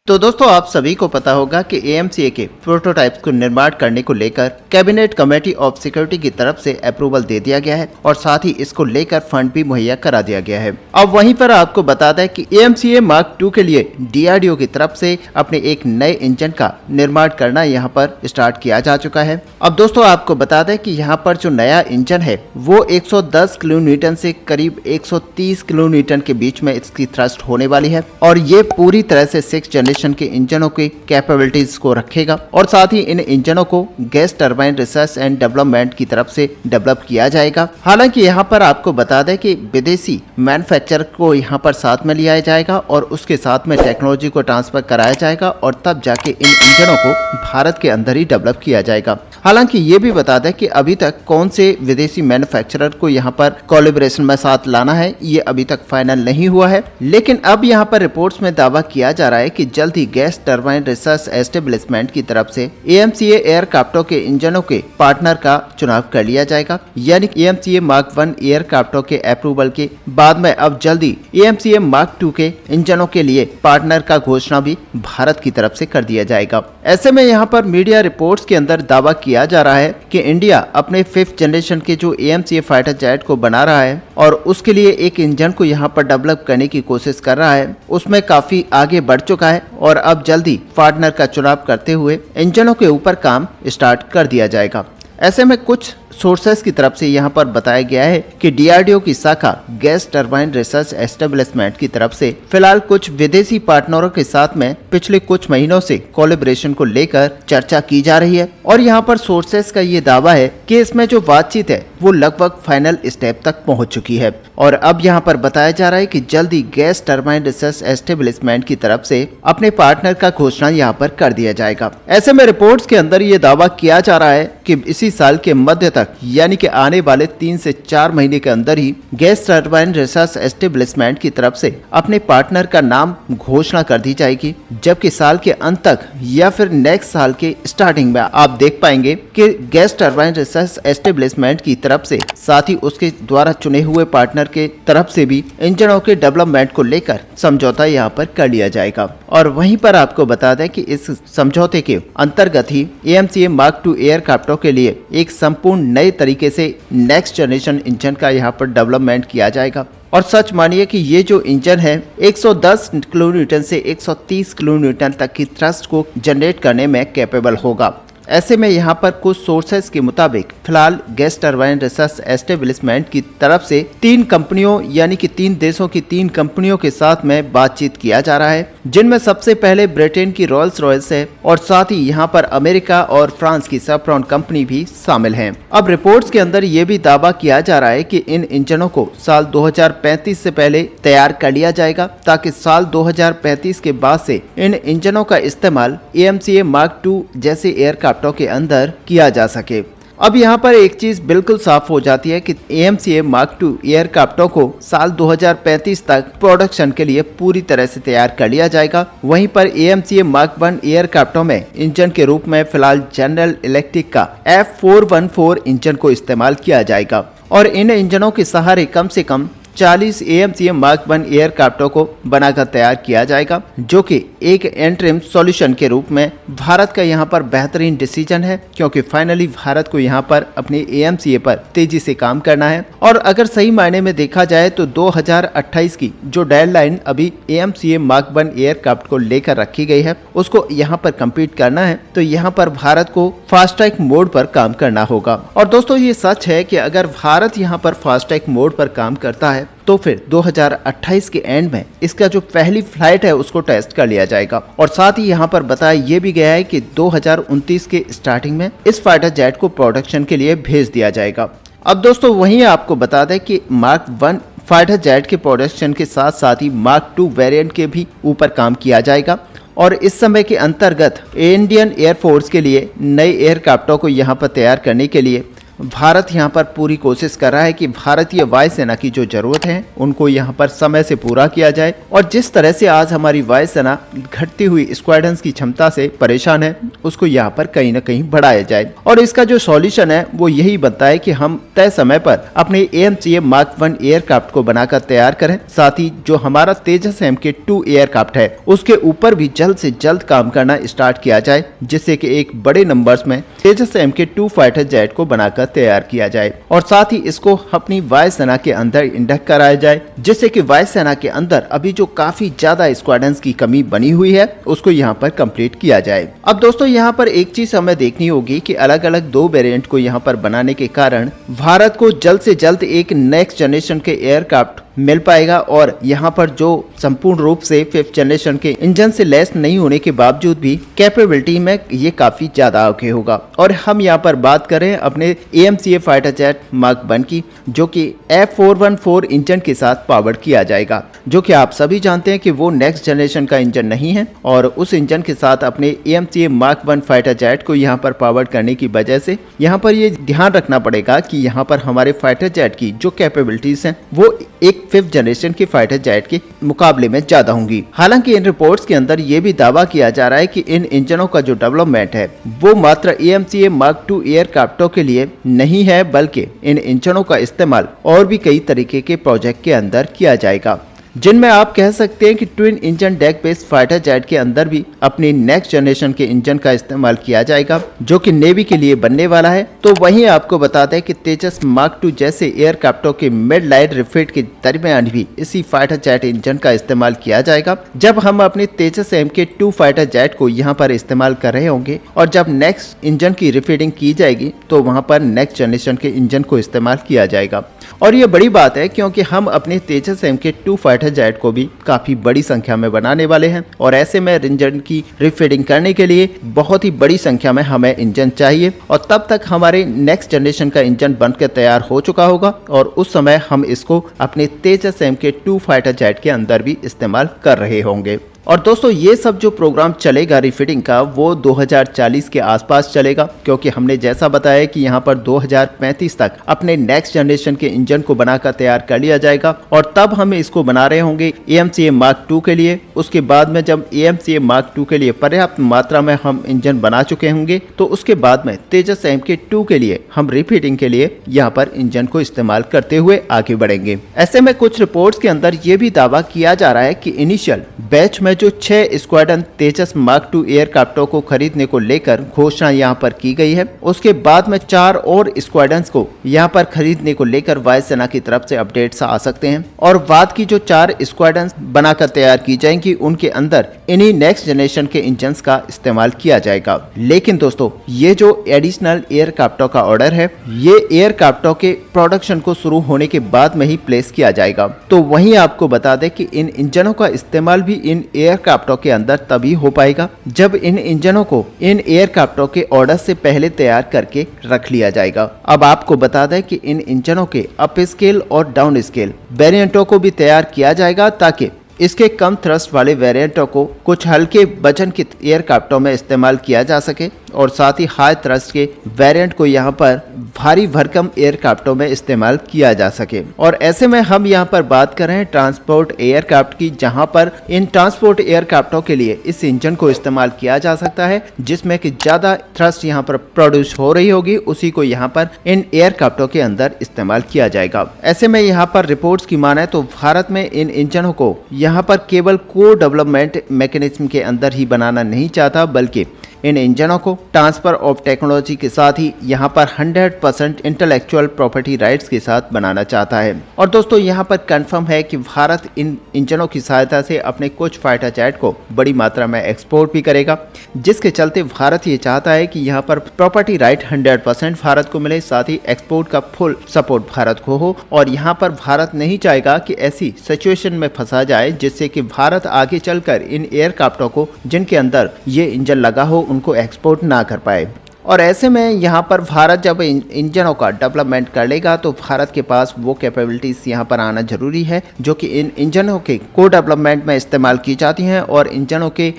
तो दोस्तों आप सभी को पता होगा कि AMCA के प्रोटोटाइप्स को निर्माण करने को लेकर कैबिनेट कमेटी ऑफ सिक्योरिटी की तरफ से अप्रूवल दे दिया गया है और साथ ही इसको लेकर फंड भी मुहैया करा दिया गया है। अब वहीं पर आपको बता दें कि AMCA Mark II के लिए DRDO की तरफ से अपने एक नए इंजन का निर्माण करना यहाँ पर स्टार्ट किया जा चुका है। अब दोस्तों आपको बता दें कि यहाँ पर जो नया इंजन है वो 110 किलोन्यूटन से करीब 130 किलोन्यूटन के बीच में इसकी थ्रस्ट होने वाली है और ये पूरी तरह से 6th जनरेशन के इंजनों की कैपेबिलिटीज को रखेगा और साथ ही इन इंजनों को gas turbine research and development की तरफ से डेवलप किया जाएगा। हालांकि यहाँ पर आपको बता दें कि विदेशी मैन्युफैक्चरर को यहाँ पर साथ में लिया जाएगा और उसके साथ में टेक्नोलॉजी को ट्रांसफर कराया जाएगा और तब जाके इन इंजनों को भारत के अंदर ही डेवलप किया जाएगा। हालांकि ये भी बता दें कि अभी तक कौन से विदेशी मैन्युफैक्चरर को यहाँ पर कोलैबोरेशन में साथ लाना है ये अभी तक फाइनल नहीं हुआ है, लेकिन अब यहाँ पर रिपोर्ट्स में दावा किया जा रहा है कि जल्द ही गैस टरबाइन रिसर्च एस्टेब्लिशमेंट की तरफ से AMCA एयरक्राफ्टों के इंजनों के पार्टनर का चुनाव कर लिया जाएगा। यानी AMCA Mark I एयरक्राफ्टों के अप्रूवल के बाद में अब जल्दी AMCA Mark II के इंजनों के लिए पार्टनर का घोषणा भी भारत की तरफ से कर दिया जाएगा। ऐसे में यहाँ पर मीडिया रिपोर्ट्स के अंदर दावा किया जा रहा है कि इंडिया अपने 5th जनरेशन के जो AMCA फाइटर जेट को बना रहा है और उसके लिए एक इंजन को यहाँ पर डेवलप करने की कोशिश कर रहा है, उसमें काफी आगे बढ़ चुका है और अब जल्दी पार्टनर का चुनाव करते हुए इंजनों के ऊपर काम स्टार्ट कर दिया जाएगा। ऐसे में कुछ सोर्सेस की तरफ से यहाँ पर बताया गया है कि DRDO की शाखा गैस टरबाइन रिसर्च एस्टेब्लिशमेंट की तरफ से फिलहाल कुछ विदेशी पार्टनरों के साथ में पिछले कुछ महीनों से कोलैबोरेशन को लेकर चर्चा की जा रही है और यहाँ पर सोर्सेस का ये दावा है कि इसमें जो बातचीत है वो लगभग फाइनल स्टेप तक पहुंच चुकी है और अब यहाँ पर बताया जा रहा है कि जल्दी गैस टरबाइन रिसर्च एस्टेब्लिशमेंट की तरफ से अपने पार्टनर का घोषणा यहाँ पर कर दिया जाएगा। ऐसे में रिपोर्ट्स के अंदर ये दावा किया जा रहा है कि इसी साल के मध्य तक यानी कि आने वाले 3 से 4 महीने के अंदर ही गैस टरबाइन रिसर्च एस्टेब्लिशमेंट की तरफ से अपने पार्टनर का नाम घोषणा कर दी जाएगी, जबकि साल के अंत तक या फिर नेक्स्ट साल के स्टार्टिंग में आप देख पाएंगे कि गैस टरबाइन रिसर्च एस्टेब्लिशमेंट की तरफ से साथ ही उसके द्वारा चुने हुए पार्टनर के तरफ से भी इंजनों के डेवलपमेंट को लेकर समझौता यहाँ पर कर लिया जाएगा। और वहीं पर आपको बता दें कि इस समझौते के अंतर्गत ही AMCA Mark II एयरक्राफ्टों के लिए एक संपूर्ण नए तरीके से नेक्स्ट जनरेशन इंजन का यहाँ पर डेवलपमेंट किया जाएगा। और सच मानिए कि ये जो इंजन है 110 किलोन्यूटन से 130 किलोन्यूटन तक की थ्रस्ट को जनरेट करने में कैपेबल होगा। ऐसे में यहाँ पर कुछ सोर्सेस के मुताबिक फिलहाल गैस टरबाइन रिसर्च एस्टेब्लिशमेंट की तरफ से 3 कंपनियों यानी कि 3 देशों की 3 कंपनियों के साथ में बातचीत किया जा रहा है, जिनमें सबसे पहले ब्रिटेन की रॉल्स रॉयल्स है और साथ ही यहाँ पर अमेरिका और फ्रांस की सैफ्रॉन कंपनी भी शामिल है। अब रिपोर्ट्स के अंदर ये भी दावा किया जा रहा है कि इन इंजनों को साल 2035 से पहले तैयार कर लिया जाएगा ताकि साल 2035 के बाद से इन इंजनों का इस्तेमाल AMCA Mark II जैसे एयरक्राफ्टों के अंदर किया जा सके। अब यहाँ पर एक चीज बिल्कुल साफ हो जाती है कि AMCA Mark II एयरक्राफ्टों को साल 2035 तक प्रोडक्शन के लिए पूरी तरह से तैयार कर लिया जाएगा। वहीं पर AMCA Mark I एयरक्राफ्टों में इंजन के रूप में फिलहाल जनरल इलेक्ट्रिक का F414 इंजन को इस्तेमाल किया जाएगा और इन इंजनों के सहारे कम से कम 40 AMCA Mark I एयरक्राफ्टों को बनाकर तैयार किया जाएगा, जो कि एक इंटरिम सॉल्यूशन के रूप में भारत का यहाँ पर बेहतरीन डिसीजन है, क्योंकि फाइनली भारत को यहाँ पर अपने AMCA पर तेजी से काम करना है। और अगर सही मायने में देखा जाए तो 2028 की जो डेडलाइन अभी AMCA Mark I एयरक्राफ्ट को लेकर रखी गई है उसको यहाँ पर कंप्लीट करना है, तो यहाँ पर भारत को फास्ट ट्रैक मोड पर काम करना होगा। और दोस्तों ये सच है कि अगर भारत यहाँ पर फास्ट ट्रैक मोड पर काम करता है तो फिर 2028 के एंड में इसका जो पहली फ्लाइट है उसको टेस्ट कर लिया जाएगा। और साथ ही यहाँ पर बताया ये भी गया है कि 2029 के स्टार्टिंग में इस फाइटर जेट को प्रोडक्शन के लिए भेज दिया जाएगा। अब दोस्तों वहीं आपको बता दें कि Mark I फाइटर जेट के प्रोडक्शन के साथ साथ ही Mark II वेरिएंट के भी ऊपर काम किया जाएगा और इस समय के अंतर्गत इंडियन एयरफोर्स के लिए नए एयरक्राफ्टों को यहाँ पर तैयार करने के लिए भारत यहाँ पर पूरी कोशिश कर रहा है कि भारतीय वायुसेना की जो जरूरत है उनको यहाँ पर समय से पूरा किया जाए। और जिस तरह से आज हमारी वायुसेना घटती हुई स्क्वाड्रंस की क्षमता से परेशान है, उसको यहाँ पर कहीं ना कहीं बढ़ाया जाए। और इसका जो सॉल्यूशन है वो यही बनता है कि हम तय समय पर अपने AMCA Mark 1 एयरक्राफ्ट को बनाकर तैयार करें। साथ ही जो हमारा तेजस MK2 एयरक्राफ्ट है उसके ऊपर भी जल्द से जल्द काम करना स्टार्ट किया जाए, जिससे कि एक बड़े नंबर्स में तेजस MK2 फाइटर जेट को बनाकर तैयार किया जाए। और साथ ही इसको अपनी वायुसेना के अंदर इंडक्ट कराया जाए, जिससे कि वायुसेना के अंदर अभी जो काफी ज्यादा स्क्वाड्रंस की कमी बनी हुई है उसको यहाँ पर कंप्लीट किया जाए। अब दोस्तों यहाँ पर एक चीज हमें देखनी होगी कि अलग अलग 2 वेरिएंट को यहाँ पर बनाने के कारण भारत को जल्द से जल्द एक नेक्स्ट जनरेशन के एयरक्राफ्ट मिल पाएगा। और यहाँ पर जो संपूर्ण रूप से 5th जनरेशन के इंजन से लैस नहीं होने के बावजूद भी कैपेबिलिटी में ये काफी ज्यादा आगे होगा। और हम यहाँ पर बात करें अपने AMCA फाइटर जेट मार्क 1 की, जो कि F414 इंजन के साथ पावर्ड किया जाएगा, जो कि आप सभी जानते हैं कि वो नेक्स्ट जनरेशन का इंजन नहीं है। और उस इंजन के साथ अपने AMCA मार्क 1 फाइटर जेट को यहाँ पर पावर्ड करने की वजह से यहाँ पर ये ध्यान रखना पड़ेगा कि यहाँ पर हमारे फाइटर जेट की जो कैपेबिलिटीज हैं वो एक 5th जनरेशन की फाइटर जेट के मुकाबले में ज्यादा होंगी। हालांकि इन रिपोर्ट्स के अंदर ये भी दावा किया जा रहा है कि इन इंजनों का जो डेवलपमेंट है वो मात्र AMCA Mark 2 एयरक्राफ्टों के लिए नहीं है, बल्कि इन इंजनों का इस्तेमाल और भी कई तरीके के प्रोजेक्ट के अंदर किया जाएगा, जिनमें आप कह सकते हैं कि twin engine deck based fighter jet के अंदर भी अपनी नेक्स्ट जनरेशन के इंजन का इस्तेमाल किया जाएगा, जो कि नेवी के लिए बनने वाला है। तो वहीं आपको बता दें कि तेजस मार्क 2 जैसे एयरक्राफ्टों के मिड लाइट रिफिट के दरमियान भी इसी फाइटर जेट इंजन का इस्तेमाल किया जाएगा। जब हम अपने तेजस MK2 फाइटर जेट को यहाँ पर इस्तेमाल कर रहे होंगे और जब नेक्स्ट इंजन की रिफिटिंग की जाएगी तो वहां पर नेक्स्ट जनरेशन के इंजन को इस्तेमाल किया जाएगा। और ये बड़ी बात है क्योंकि हम अपने तेजस MK2 फाइटर जेट को भी काफी बड़ी संख्या में बनाने वाले हैं। और ऐसे में इंजन की रिफिटिंग करने के लिए बहुत ही बड़ी संख्या में हमें इंजन चाहिए। और तब तक हमारे नेक्स्ट जनरेशन का इंजन बनकर तैयार हो चुका होगा और उस समय हम इसको अपने तेजस MK2 फाइटर जेट के अंदर भी इस्तेमाल कर रहे होंगे। और दोस्तों ये सब जो प्रोग्राम चलेगा रिफिटिंग का वो 2040 के आसपास चलेगा, क्योंकि हमने जैसा बताया कि यहाँ पर 2035 तक अपने नेक्स्ट जनरेशन के इंजन को बनाकर तैयार कर लिया जाएगा। और तब हम इसको बना रहे होंगे AMCA Mark 2 के लिए। उसके बाद में जब AMCA Mark 2 के लिए पर्याप्त मात्रा में हम इंजन बना चुके होंगे तो उसके बाद में तेजस MK2 के लिए हम रिफिटिंग के लिए यहाँ पर इंजन को इस्तेमाल करते हुए आगे बढ़ेंगे। ऐसे में कुछ रिपोर्ट्स के अंदर ये भी दावा किया जा रहा है कि इनिशियल बैच में जो 6 स्क्वाड्रन तेजस मार्क 2 एयरक्राफ्टों को खरीदने को लेकर घोषणा यहाँ पर की गई है। उसके बाद में 4 और स्क्वाड्रंस को यहाँ पर खरीदने को लेकर वायुसेना की तरफ से अपडेट्स आ सकते हैं। और बाद की जो 4 स्क्वाड्रंस बनाकर तैयार की जाएंगी उनके अंदर इन्हीं नेक्स्ट जनरेशन के इंजन का इस्तेमाल किया जाएगा। लेकिन दोस्तों ये जो एडिशनल एयरक्राफ्टों का ऑर्डर है ये एयरक्राफ्टों के प्रोडक्शन को शुरू होने के बाद में ही प्लेस किया जाएगा। तो वहीं आपको बता दें कि इन इंजनों का इस्तेमाल भी इन एयरक्राफ्टों के अंदर तभी हो पाएगा जब इन इंजनों को इन एयरक्राफ्टों के ऑर्डर से पहले तैयार करके रख लिया जाएगा। अब आपको बता दें कि इन इंजनों के अप स्केल और डाउन स्केल वेरिएंटों को भी तैयार किया जाएगा, ताकि इसके कम थ्रस्ट वाले वेरिएंटों को कुछ हल्के वजन के एयरक्राफ्टों में इस्तेमाल किया जा सके और साथ ही हाई थ्रस्ट के वेरिएंट को यहाँ पर भारी भरकम एयरक्राफ्टों में इस्तेमाल किया जा सके। और ऐसे में हम यहाँ पर बात कर रहे हैं ट्रांसपोर्ट एयरक्राफ्ट की, जहाँ पर इन ट्रांसपोर्ट एयरक्राफ्टों के लिए इस इंजन को इस्तेमाल किया जा सकता है जिसमें कि ज्यादा थ्रस्ट यहाँ पर प्रोड्यूस हो रही होगी, उसी को यहाँ पर इन एयरक्राफ्टों के अंदर इस्तेमाल किया जाएगा। ऐसे में यहाँ पर रिपोर्ट्स की माने तो भारत में इन इंजनों को यहाँ पर केवल को डेवलपमेंट मैकेनिज्म के अंदर ही बनाना नहीं चाहता, बल्कि इन इंजनों को ट्रांसफर ऑफ टेक्नोलॉजी के साथ ही यहाँ पर 100% इंटेलेक्चुअल प्रॉपर्टी राइट्स के साथ बनाना चाहता है। और दोस्तों यहाँ पर कंफर्म है कि भारत इन इंजनों की सहायता से अपने कुछ फाइटर जेट को बड़ी मात्रा में एक्सपोर्ट भी करेगा, जिसके चलते भारत ये चाहता है कि यहाँ पर प्रॉपर्टी राइट 100% भारत को मिले, साथ ही एक्सपोर्ट का फुल सपोर्ट भारत को हो। और यहाँ पर भारत नहीं चाहेगा कि ऐसी सिचुएशन में फंसा जाए जिससे कि भारत आगे चलकर इन एयरक्राफ्टों को जिनके अंदर ये इंजन लगा हो उनको एक्सपोर्ट ना कर पाए। और ऐसे में यहाँ पर भारत जब इंजनों का डेवलपमेंट कर लेगा तो भारत के पास वो कैपेबिलिटीज यहाँ पर आना जरूरी है जो कि इन इंजनों के को डेवलपमेंट में इस्तेमाल की जाती हैं और इंजनों के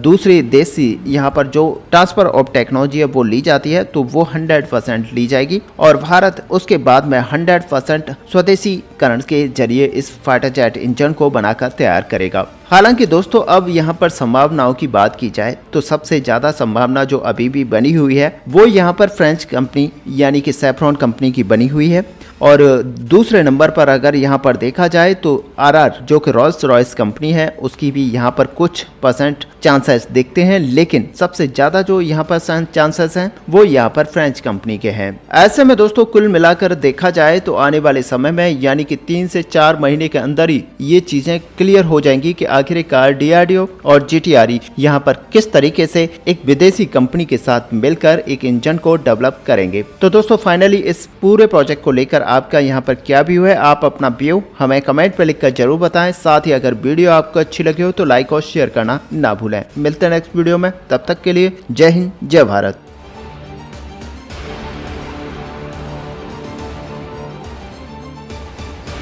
दूसरे देश से यहाँ पर जो ट्रांसफर ऑफ टेक्नोलॉजी है वो ली जाती है तो वो 100% ली जाएगी और भारत उसके बाद में 100% स्वदेशीकरण के जरिए इस फाइटर जेट इंजन को बनाकर तैयार करेगा। हालांकि दोस्तों अब यहाँ पर संभावनाओं की बात की जाए तो सबसे ज्यादा संभावना जो अभी भी बनी हुई है वो यहाँ पर फ्रेंच कंपनी यानी कि सैफ्रॉन कंपनी की बनी हुई है और दूसरे नंबर पर अगर यहाँ पर देखा जाए तो आरआर जो कि रॉल्स रॉयस कंपनी है उसकी भी यहाँ पर कुछ % चांसेस दिखते हैं, लेकिन सबसे ज्यादा जो यहाँ पर चांसेस हैं वो यहाँ पर फ्रेंच कंपनी के हैं। ऐसे में दोस्तों कुल मिलाकर देखा जाए तो आने वाले समय में यानी कि 3 से 4 महीने के अंदर ही ये चीजें क्लियर हो जाएंगी कि आखिरकार DRDO और GTRE यहाँ पर किस तरीके से एक विदेशी कंपनी के साथ मिलकर एक इंजन को डेवलप करेंगे। तो दोस्तों फाइनली इस पूरे प्रोजेक्ट को लेकर आपका यहाँ पर क्या व्यू है, आप अपना व्यू हमें कमेंट पर लिखकर जरूर बताएं। साथ ही अगर वीडियो आपको अच्छी लगी हो तो लाइक और शेयर करना ना भूलें। मिलते हैं नेक्स्ट वीडियो में, तब तक के लिए जय हिंद जय भारत।